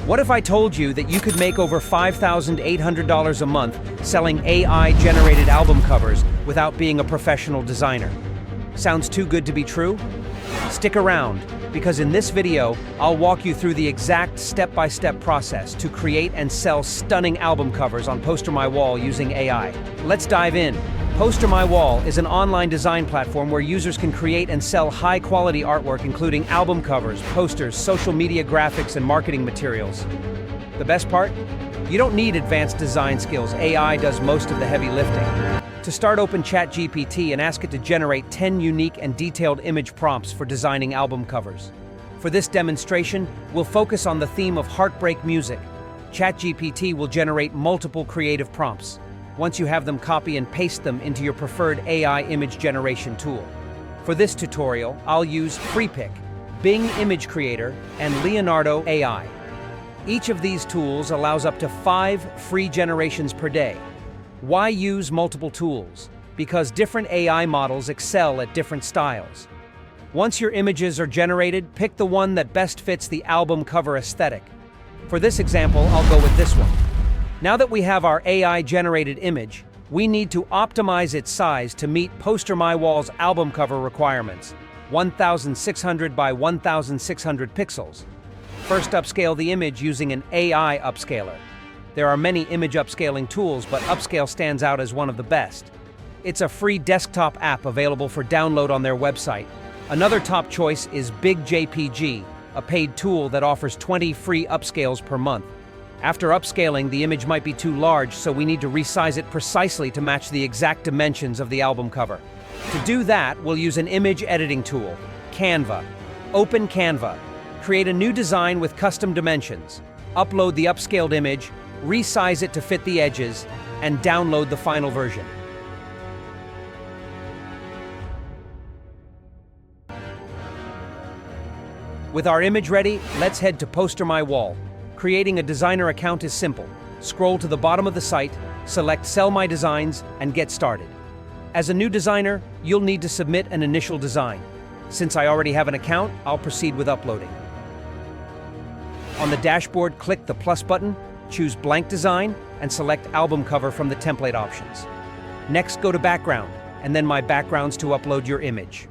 What if I told you that you could make over $5,800 a month selling AI-generated album covers without being a professional designer? Sounds too good to be true? Stick around, because in this video, I'll walk you through the exact step-by-step process to create and sell stunning album covers on PosterMyWall using AI. Let's dive in. PosterMyWall is an online design platform where users can create and sell high-quality artwork including album covers, posters, social media graphics, and marketing materials. The best part? You don't need advanced design skills. AI does most of the heavy lifting. To start, open ChatGPT and ask it to generate 10 unique and detailed image prompts for designing album covers. For this demonstration, we'll focus on the theme of heartbreak music. ChatGPT will generate multiple creative prompts. Once you have them, copy and paste them into your preferred AI image generation tool. For this tutorial, I'll use FreePik, Bing Image Creator, and Leonardo AI. Each of these tools allows up to 5 free generations per day. Why use multiple tools? Because different AI models excel at different styles. Once your images are generated, pick the one that best fits the album cover aesthetic. For this example, I'll go with this one. Now that we have our AI-generated image, we need to optimize its size to meet PosterMyWall's album cover requirements, 1,600 by 1,600 pixels. First, upscale the image using an AI upscaler. There are many image upscaling tools, but Upscale stands out as one of the best. It's a free desktop app available for download on their website. Another top choice is BigJPG, a paid tool that offers 20 free upscales per month. After upscaling, the image might be too large, so we need to resize it precisely to match the exact dimensions of the album cover. To do that, we'll use an image editing tool, Canva. Open Canva. Create a new design with custom dimensions. Upload the upscaled image, resize it to fit the edges, and download the final version. With our image ready, let's head to PosterMyWall. Creating a designer account is simple. Scroll to the bottom of the site, select Sell My Designs, and get started. As a new designer, you'll need to submit an initial design. Since I already have an account, I'll proceed with uploading. On the dashboard, click the plus button, choose Blank Design, and select Album Cover from the template options. Next, go to Background, and then My Backgrounds to upload your image.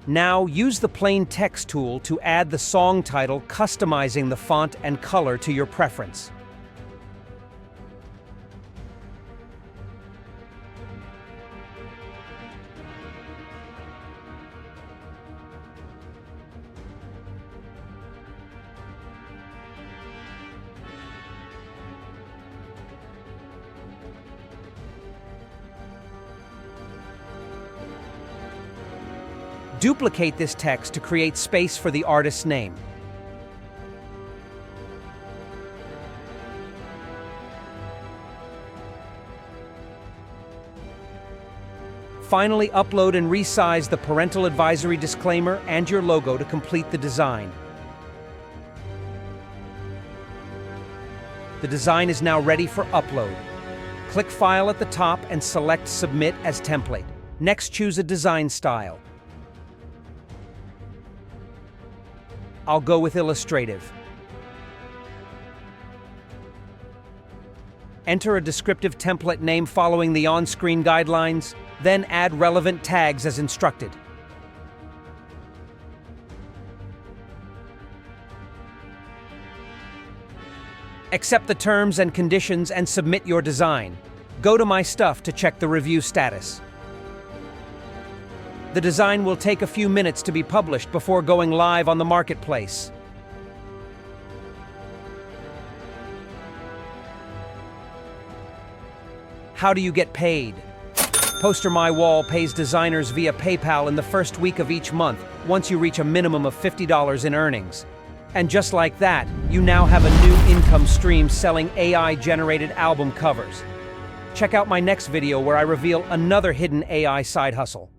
Now, use the plain text tool to add the song title, customizing the font and color to your preference. Duplicate this text to create space for the artist's name. Finally, upload and resize the parental advisory disclaimer and your logo to complete the design. The design is now ready for upload. Click File at the top and select Submit as template. Next, choose a design style. I'll go with illustrative. Enter a descriptive template name following the on-screen guidelines, then add relevant tags as instructed. Accept the terms and conditions and submit your design. Go to My Stuff to check the review status. The design will take a few minutes to be published before going live on the marketplace. How do you get paid? PosterMyWall pays designers via PayPal in the first week of each month, once you reach a minimum of $50 in earnings. And just like that, you now have a new income stream selling AI-generated album covers. Check out my next video where I reveal another hidden AI side hustle.